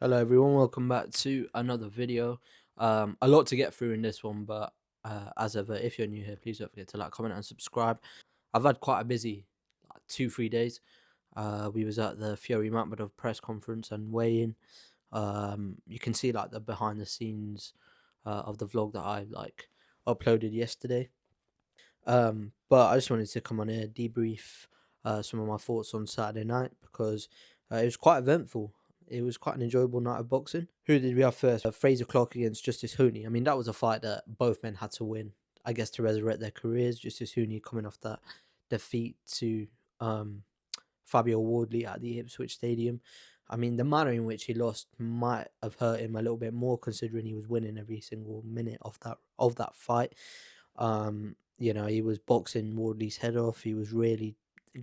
Hello everyone, welcome back to another video. A lot to get through in this one, but as ever, if you're new here, please don't forget to like, comment, and subscribe. I've had quite a busy 2-3 days. We was at the Fury Matmadov press conference and weigh-in. You can see like the behind the scenes of the vlog that I uploaded yesterday. But I just wanted to come on here, debrief some of my thoughts on Saturday night because it was quite eventful. It was quite an enjoyable night of boxing. Who did we have first? Fraser Clark against Justice Hooney. I mean, that was a fight that both men had to win, I guess, to resurrect their careers. Justice Hooney coming off that defeat to um, Fabio Wardley at the Ipswich Stadium. I mean, the manner in which he lost might have hurt him a little bit more, considering he was winning every single minute of that fight. He was boxing Wardley's head off. He was really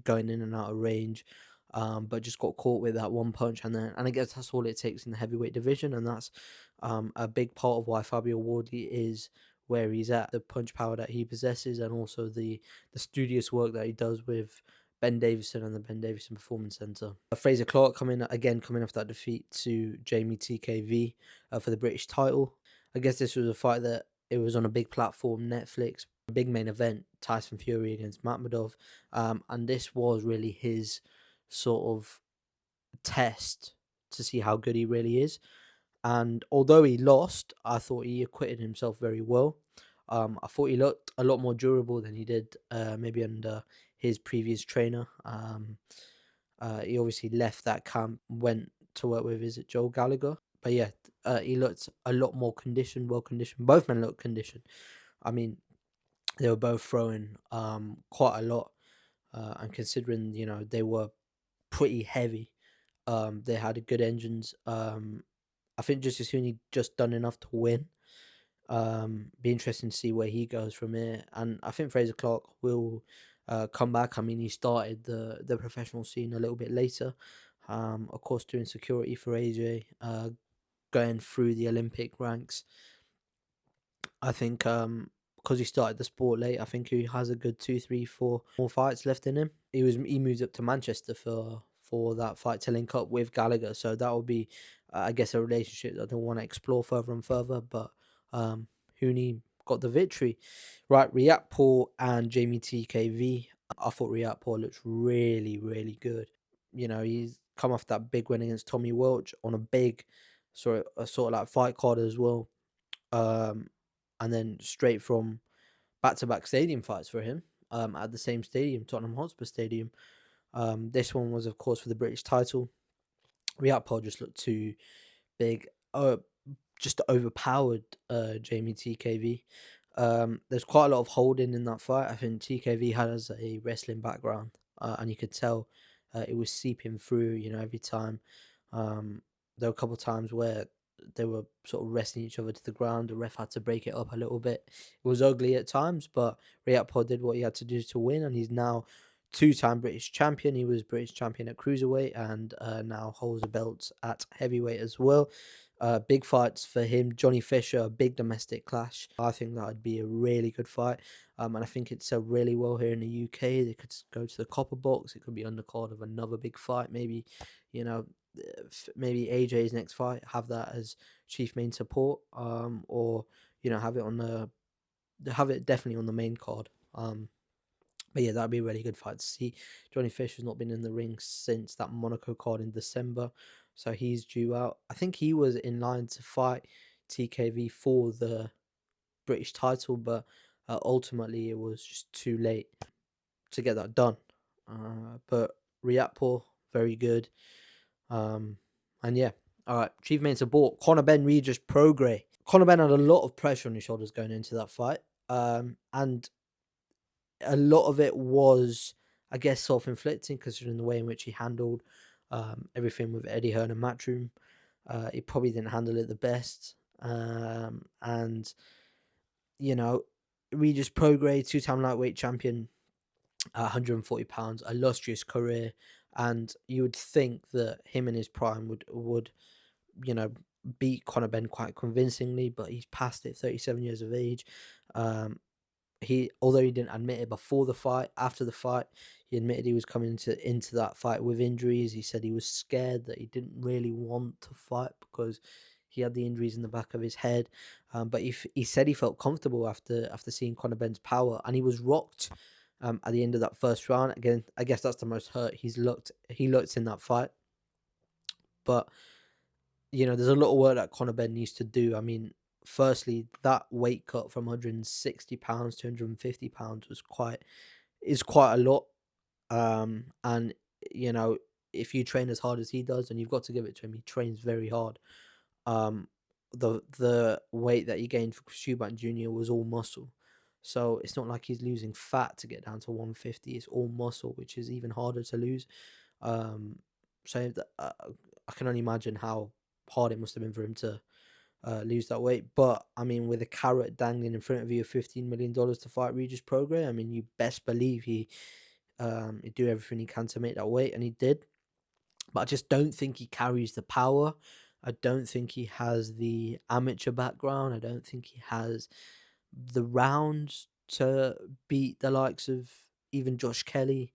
going in and out of range, but just got caught with that one punch, and I guess that's all it takes in the heavyweight division, and that's a big part of why Fabio Wardley is where he's at. The punch power that he possesses, and also the studious work that he does with Ben Davison and the Ben Davison Performance Centre. Fraser Clark coming off that defeat to Jamie TKV for the British title. I guess this was a fight that it was on a big platform, Netflix, a big main event, Tyson Fury against Matmadov, and this was really his sort of test to see how good he really is. And although he lost, I thought he acquitted himself very well. I thought he looked a lot more durable than he did maybe under his previous trainer. He obviously left that camp, went to work with, is it Joel Gallagher? But yeah, he looked a lot more conditioned, well conditioned. Both men looked conditioned. I mean, they were both throwing quite a lot, and considering they were pretty heavy, they had good engines. I think Justice Hooney just done enough to win. Be interesting to see where he goes from here, and I think Fraser Clark will come back. I mean, he started the professional scene a little bit later, of course, doing security for AJ, going through the Olympic ranks. I think because he started the sport late, I think he has a good 2, 3, 4 more fights left in him. He moved up to Manchester for that fight to link up with Gallagher, so that will be, I guess, a relationship that they want to explore further and further. But Hooney got the victory. Right, Riakpor and Jamie TKV. I thought Riakpor looks really, really good. He's come off that big win against Tommy Welch on a big sort of like fight card as well. Um, and then straight from back-to-back stadium fights for him at the same stadium, Tottenham Hotspur Stadium. This one was, of course, for the British title. Riyad just looked too big, just overpowered Jamie TKV. There's quite a lot of holding in that fight. I think TKV has a wrestling background, and you could tell it was seeping through. Every time. There were a couple of times where they were sort of wrestling each other to the ground. The ref had to break it up a little bit. It was ugly at times, but Riyad did what he had to do to win, and he's now two-time British champion. He was British champion at cruiserweight, and now holds a belt at heavyweight as well. Big fights for him. Johnny Fisher, a big domestic clash. I think that would be a really good fight. And I think it'd sell really well here in the UK. They could go to the Copper Box. It could be undercard of another big fight. Maybe, maybe AJ's next fight, have that as chief main support. Or have it definitely on the main card. But yeah, that'd be a really good fight to see. Johnny Fisher's not been in the ring since that Monaco card in December, so he's due out. I think he was in line to fight TKV for the British title, but ultimately it was just too late to get that done. But Riatpur, very good. And yeah, all right. Chief main support, Conor Benn Regis Prograis. Conor Benn had a lot of pressure on his shoulders going into that fight. And a lot of it was, I guess, self-inflicting, considering the way in which he handled everything with Eddie Hearn and Matchroom. He probably didn't handle it the best. And, Regis Prograis, two-time lightweight champion, 140 pounds, illustrious career. And you would think that him in his prime would you know, beat Conor Benn quite convincingly, but he's past it, 37 years of age. Although he didn't admit it before the fight, after the fight, He admitted he was coming into that fight with injuries. He said he was scared, that he didn't really want to fight because he had the injuries in the back of his head. But he said he felt comfortable after seeing Conor Benn's power, and he was rocked at the end of that first round. Again, I guess that's the most hurt he looked in that fight. But there's a lot of work that Conor Benn needs to do. I mean, firstly, that weight cut from 160 pounds to 150 pounds is quite a lot. And you know, if you train as hard as he does, and you've got to give it to him, he trains very hard. Um, the weight that he gained for Schubert Jr. was all muscle, so it's not like he's losing fat to get down to 150. It's all muscle, which is even harder to lose. Um, I can only imagine how hard it must have been for him to lose that weight. But I mean, with a carrot dangling in front of you of $15 million to fight Regis Prograis, I mean, you best believe he'd do everything he can to make that weight, and he did. But I just don't think he carries the power. I don't think he has the amateur background. I don't think he has the rounds to beat the likes of even Josh Kelly.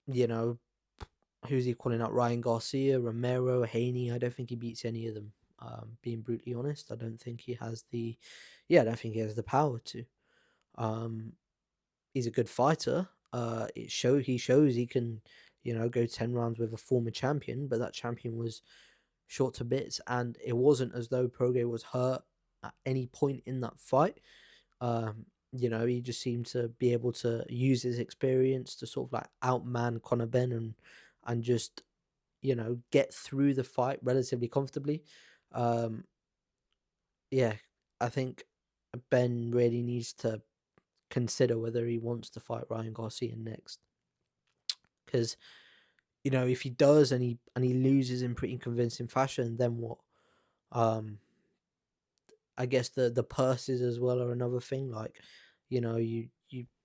Who's he calling out? Ryan Garcia, Romero, Haney. I don't think he beats any of them. Being brutally honest, I don't think he has the. Yeah, I don't think he has the power to. Um, he's a good fighter. He shows he can, go 10 rounds with a former champion, but that champion was shot to bits, and it wasn't as though Prograis was hurt at any point in that fight. He just seemed to be able to use his experience to sort of like outman Conor Benn and just get through the fight relatively comfortably. Um, yeah, I think Ben really needs to consider whether he wants to fight Ryan Garcia next, because if he does and he loses in pretty convincing fashion, then what? Um, I guess the purses as well are another thing. Like, you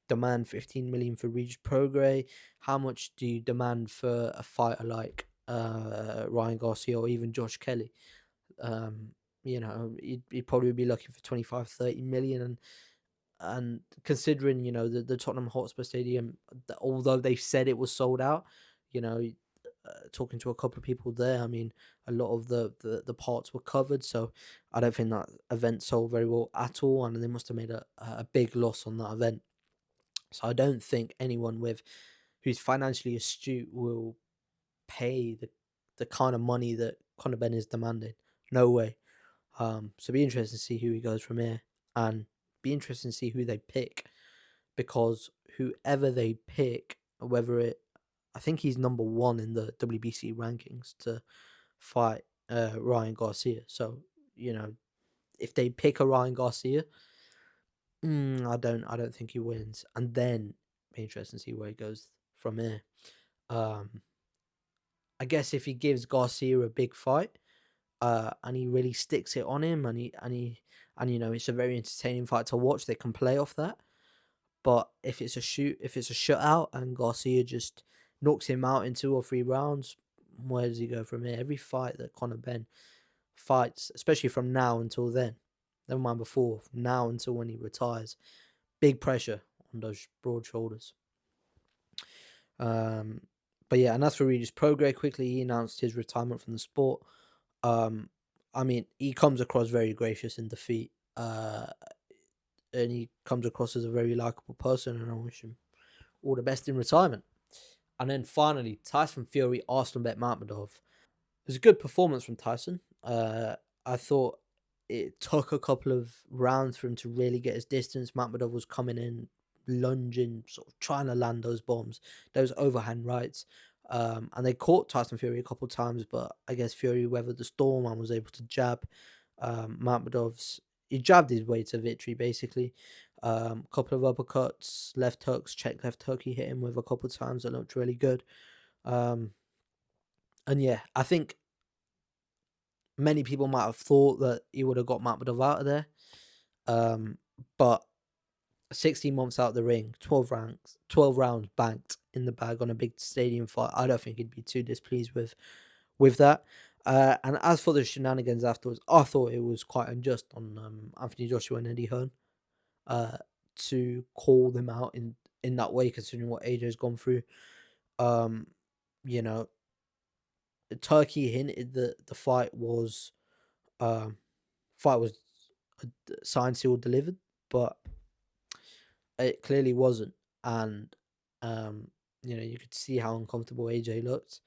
demand 15 million for Regis Prograis. How much do you demand for a fighter like Ryan Garcia or even Josh Kelly? Um, he'd probably be looking for 25, 30 million, and considering the Tottenham Hotspur Stadium, although they said it was sold out, you know, talking to a couple of people there, I mean, a lot of the parts were covered, so I don't think that event sold very well at all, and they must have made a big loss on that event. So I don't think anyone who's financially astute will pay the kind of money that Conor Benn is demanding. No way. So it'd be interesting to see who he goes from here, and be interesting to see who they pick, because whoever they pick, I think he's number one in the WBC rankings to fight Ryan Garcia. So if they pick a Ryan Garcia, I don't think he wins, and then be interesting to see where he goes from here. Um, I guess if he gives Garcia a big fight, and he really sticks it on him, and it's a very entertaining fight to watch. They can play off that. But if it's a shutout and Garcia just knocks him out in 2 or 3 rounds, where does he go from here? Every fight that Conor Benn fights, especially from now until then, never mind before, from now until when he retires, big pressure on those broad shoulders. Um, but yeah, and as for Regis Prograis, quickly he announced his retirement from the sport. Um, I mean, he comes across very gracious in defeat, and he comes across as a very likable person, and I wish him all the best in retirement. And then finally, Tyson Fury, Arsenal bet Magomedov. It was a good performance from Tyson. I thought it took a couple of rounds for him to really get his distance. Magomedov was coming in, lunging, sort of trying to land those bombs, those overhand rights. And they caught Tyson Fury a couple of times, but I guess Fury weathered the storm and was able to jab. He jabbed his way to victory, basically. Couple of uppercuts, left hooks, check left hook. He hit him with a couple of times that looked really good. Um, and yeah, I think many people might have thought that he would have got Magomedov out of there. But 16 months out of the ring, 12 rounds banked in the bag on a big stadium fight. I don't think he'd be too displeased with that. And as for the shenanigans afterwards, I thought it was quite unjust on Anthony Joshua and Eddie Hearn to call them out in that way, considering what AJ's gone through. Um, you know, Turkey hinted that the um fight was signed, sealed, delivered, but it clearly wasn't. And um, you could see how uncomfortable AJ looked.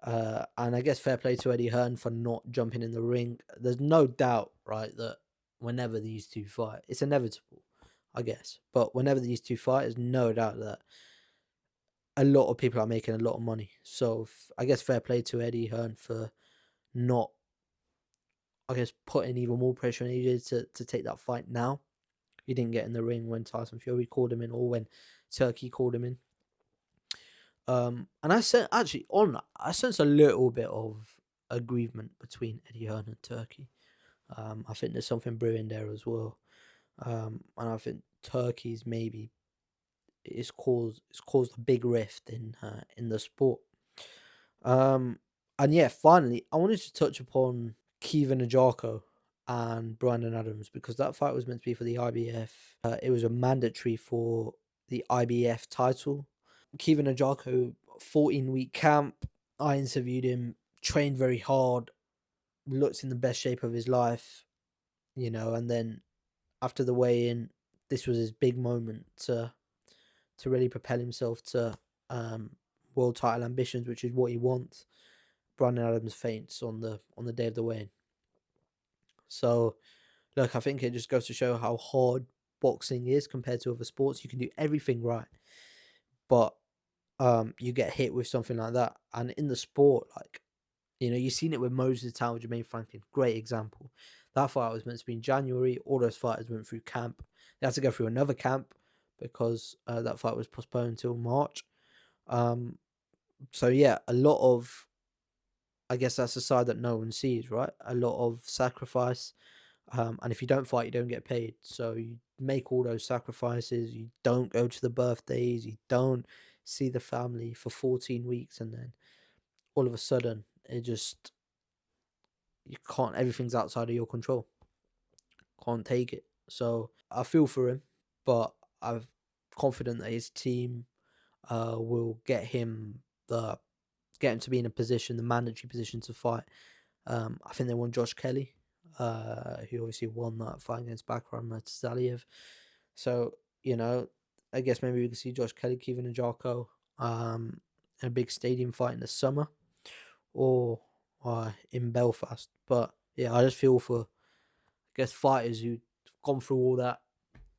And I guess fair play to Eddie Hearn for not jumping in the ring. There's no doubt, right, that whenever these two fight, it's inevitable, I guess. But whenever these two fight, there's no doubt that a lot of people are making a lot of money. So I guess fair play to Eddie Hearn for not, I guess, putting even more pressure on AJ to take that fight now. He didn't get in the ring when Tyson Fury called him in, or when Turkey called him in. And I sense a little bit of aggrievement between Eddie Hearn and Turkey. I think there's something brewing there as well. And I think Turkey's maybe it's caused a big rift in the sport. And yeah, finally, I wanted to touch upon Kevin Ajako and Brandon Adams, because that fight was meant to be for the IBF. It was a mandatory for the IBF title. Kevin Ajako, 14-week camp. I interviewed him, trained very hard, looked in the best shape of his life, and then after the weigh in, this was his big moment to really propel himself to um, world title ambitions, which is what he wants. Brandon Adams faints on the day of the weigh in. So look, I think it just goes to show how hard boxing is compared to other sports. You can do everything right, but you get hit with something like that. And in the sport, like, you've seen it with Moses Town, Jermaine Franklin, great example. That fight was meant to be in January. All those fighters went through camp. They had to go through another camp because that fight was postponed until March. So yeah, a lot of, I guess that's the side that no one sees, right? A lot of sacrifice. And if you don't fight, you don't get paid. So you make all those sacrifices. You don't go to the birthdays. You don't see the family for 14 weeks. And then all of a sudden, you can't, everything's outside of your control. Can't take it. So I feel for him, but I'm confident that his team will get him to be in a position, the mandatory position to fight. I think they want Josh Kelly, who obviously won that fight against Bakram Zaliev. So, I guess maybe we can see Josh Kelly, Kevin Ajako, in a big stadium fight in the summer, or in Belfast. But yeah, I just feel for, I guess, fighters who've gone through all that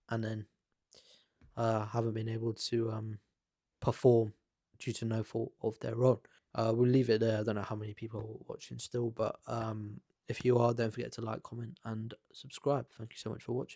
and then haven't been able to perform due to no fault of their own. We'll leave it there. I don't know how many people are watching still, but if you are, don't forget to like, comment, and subscribe. Thank you so much for watching.